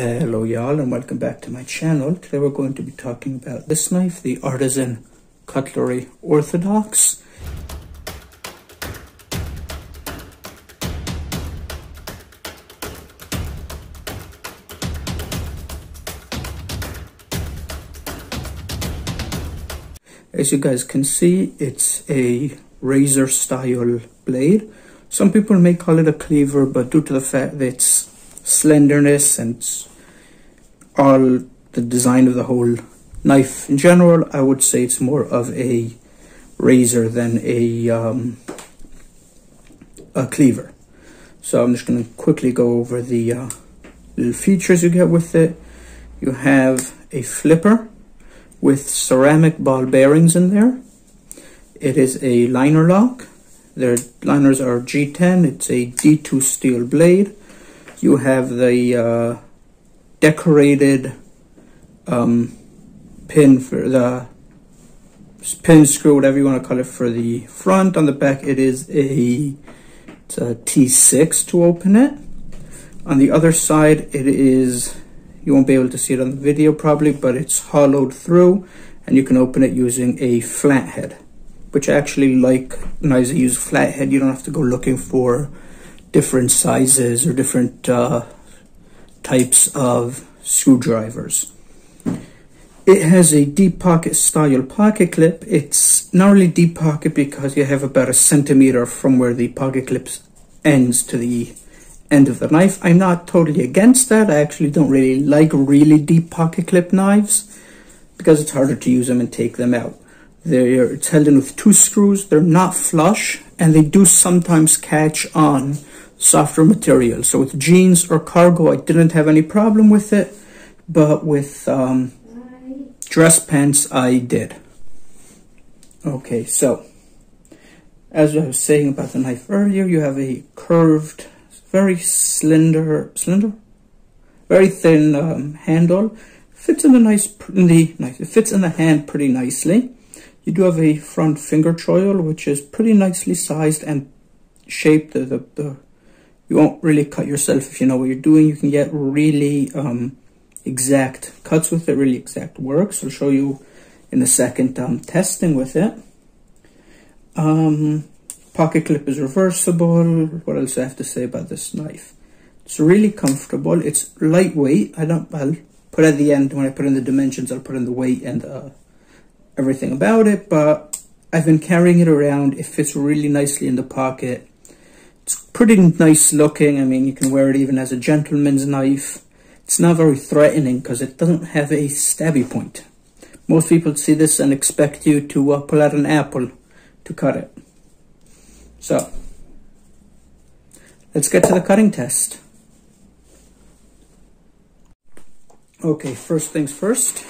Hello y'all, and welcome back to my channel. Today we're going to be talking about this knife, the Artisan Cutlery Orthodox. As you guys can see, it's a razor style blade. Some people may call it a cleaver, but due to the fact that it's slenderness and all the design of the whole knife in general, I would say it's more of a razor than a cleaver. So I'm just going to quickly go over the little features you get with it. You have a flipper with ceramic ball bearings in there. It is a liner lock. Their liners are G10. It's a D2 steel blade. You have the decorated pin for the pin screw, whatever you want to call it, for the front. On the back, it's a T6 to open it. On the other side, it is, you won't be able to see it on the video probably, but it's hollowed through, and you can open it using a flathead, which I actually like knives that use flathead. You don't have to go looking for different sizes or different types of screwdrivers. It has a deep pocket style pocket clip. It's not really deep pocket because you have about 1 centimeter from where the pocket clip ends to the end of the knife. I'm not totally against that. I actually don't really like really deep pocket clip knives because it's harder to use them and take them out. It's held in with 2 screws. They're not flush, and they do sometimes catch on softer material. So with jeans or cargo, I didn't have any problem with it, but with dress pants, I did. Okay, so as I was saying about the knife earlier, you have a curved, very very thin handle. Fits in it fits in the hand pretty nicely. You do have a front finger choil, which is pretty nicely sized and shaped. You won't really cut yourself if you know what you're doing. You can get really exact cuts with it, really exact works. I'll show you in a second testing with it. Pocket clip is reversible. What else do I have to say about this knife? It's really comfortable. It's lightweight. I'll put at the end, when I put in the dimensions, I'll put in the weight and everything about it, but I've been carrying it around. It fits really nicely in the pocket. It's pretty nice looking. I mean, you can wear it even as a gentleman's knife. It's not very threatening because it doesn't have a stabby point. Most people see this and expect you to pull out an apple to cut it. So, let's get to the cutting test. Okay, first things first.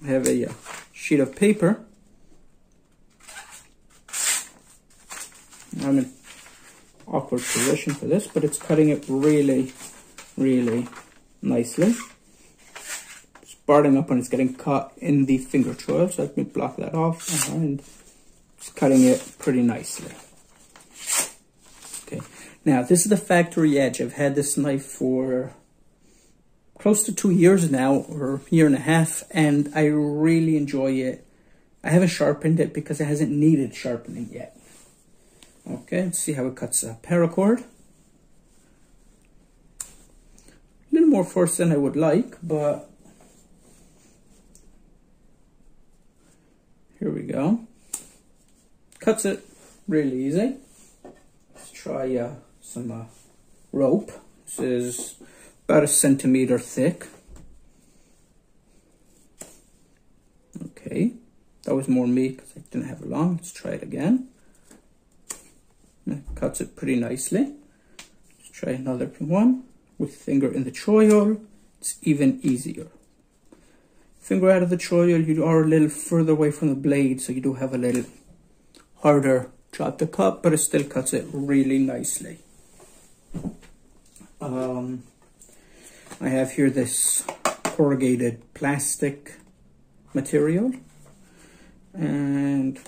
I have a sheet of paper. I'm in awkward position for this, but it's cutting it really, really nicely. It's parting up and it's getting caught in the finger choil, so let me block that off, and it's cutting it pretty nicely. Okay, now this is the factory edge. I've had this knife for close to 2 years now, or a year and a half, and I really enjoy it. I haven't sharpened it because it hasn't needed sharpening yet. Okay, let's see how it cuts a paracord. A little more force than I would like, but here we go. Cuts it really easy. Let's try some rope. This is about 1 centimeter thick. Okay, that was more me because I didn't have it long. Let's try it again. It cuts it pretty nicely. Let's try another one with finger in the choil. It's even easier. Finger out of the choil, you are a little further away from the blade, so you do have a little harder job to cut, but it still cuts it really nicely. I have here this corrugated plastic material, and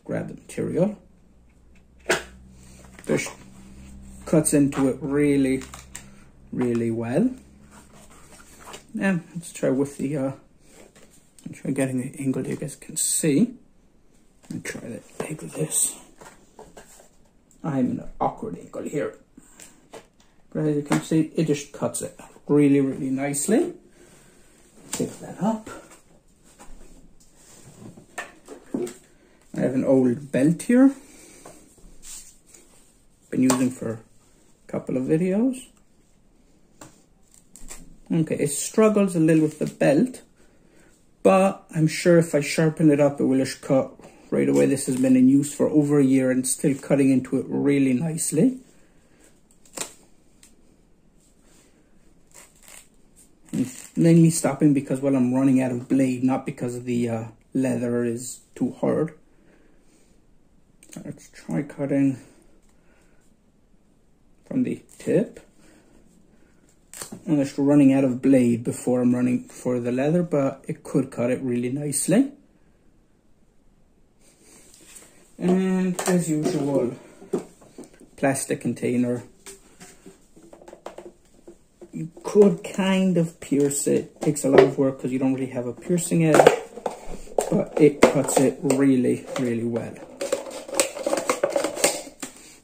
grab the material. This cuts into it really, really well. And let's try with the, try getting the angle you guys can see. Let me try that angle this. I'm in an awkward angle here. But as you can see, it just cuts it really, really nicely. Pick that up. I have an old belt here. Been using for a couple of videos. Okay, it struggles a little with the belt, but I'm sure if I sharpen it up, it will just cut right away. This has been in use for over a year and still cutting into it really nicely. I'm mainly stopping because, well, I'm running out of blade, not because the leather is too hard. Let's try cutting from the tip. I'm just running out of blade before I'm running for the leather, but it could cut it really nicely. And as usual, plastic container. You could kind of pierce it. Takes a lot of work because you don't really have a piercing edge, but it cuts it really, really well.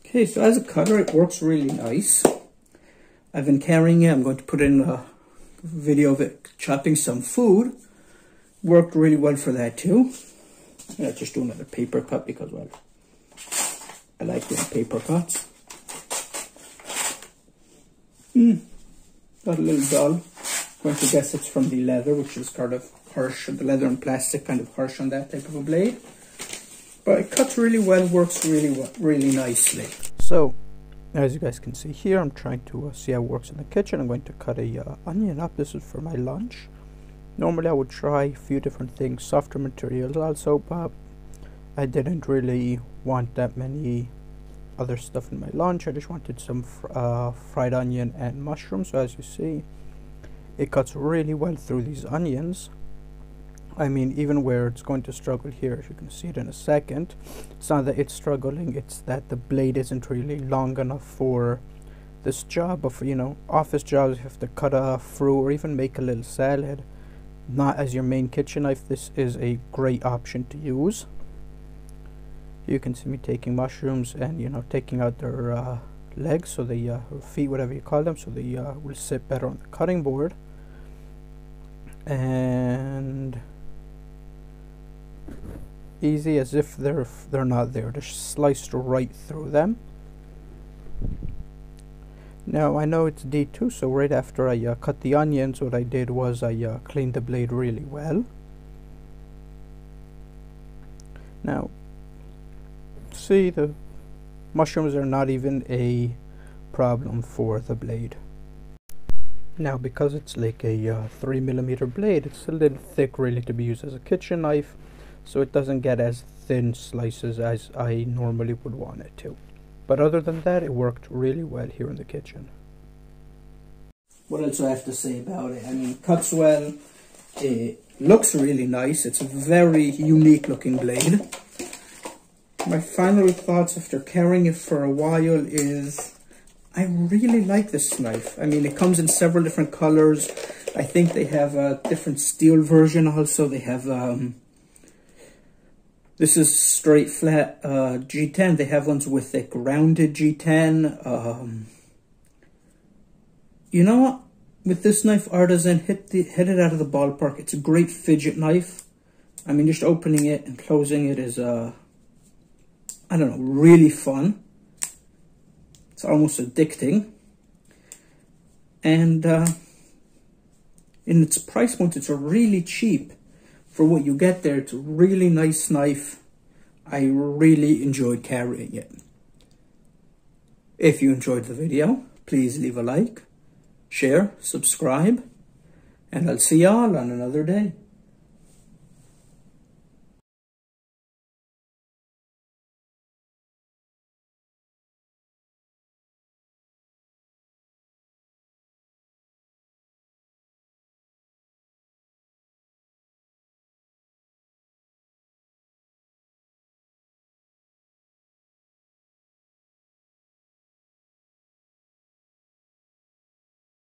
Okay, so as a cutter, it works really nice. I've been carrying it. I'm going to put in a video of it chopping some food. Worked really well for that too. I'll just do another paper cut because, well, I like doing paper cuts. Got a little dull. I'm going to guess it's from the leather, which is kind of harsh. The leather and plastic kind of harsh on that type of a blade. But it cuts really well, works really well, really nicely. So, as you guys can see here, I'm trying to see how it works in the kitchen. I'm going to cut a onion up. This is for my lunch. Normally I would try a few different things, softer materials also, but I didn't really want that many other stuff in my lunch. I just wanted some fried onion and mushrooms. So as you see, it cuts really well through these onions. I mean, even where it's going to struggle here, if you can see it in a second, it's not that it's struggling, it's that the blade isn't really long enough for this job of, you know, office jobs. You have to cut a fruit or even make a little salad. Not as your main kitchen knife, this is a great option to use. You can see me taking mushrooms and, you know, taking out their legs, so they, or feet, whatever you call them, so they will sit better on the cutting board. And easy as if they're not there, just sliced right through them. Now I know it's D2, so right after I cut the onions, what I did was I cleaned the blade really well. Now see, the mushrooms are not even a problem for the blade. Now because it's like a 3mm blade, it's a little thick really to be used as a kitchen knife, so it doesn't get as thin slices as I normally would want it to. But other than that, it worked really well here in the kitchen. What else do I have to say about it? I mean, it cuts well, it looks really nice, it's a very unique looking blade. My final thoughts after carrying it for a while is, I really like this knife. I mean, it comes in several different colors. I think they have a different steel version also. They have, this is straight flat G10. They have ones with a rounded G10. You know what? With this knife, Artisan, hit it out of the ballpark. It's a great fidget knife. I mean, just opening it and closing it is, I don't know, really fun. It's almost addicting. And in its price point, it's a really cheap. For what you get there, it's a really nice knife. I really enjoyed carrying it. If you enjoyed the video, please leave a like, share, subscribe, and I'll see y'all on another day.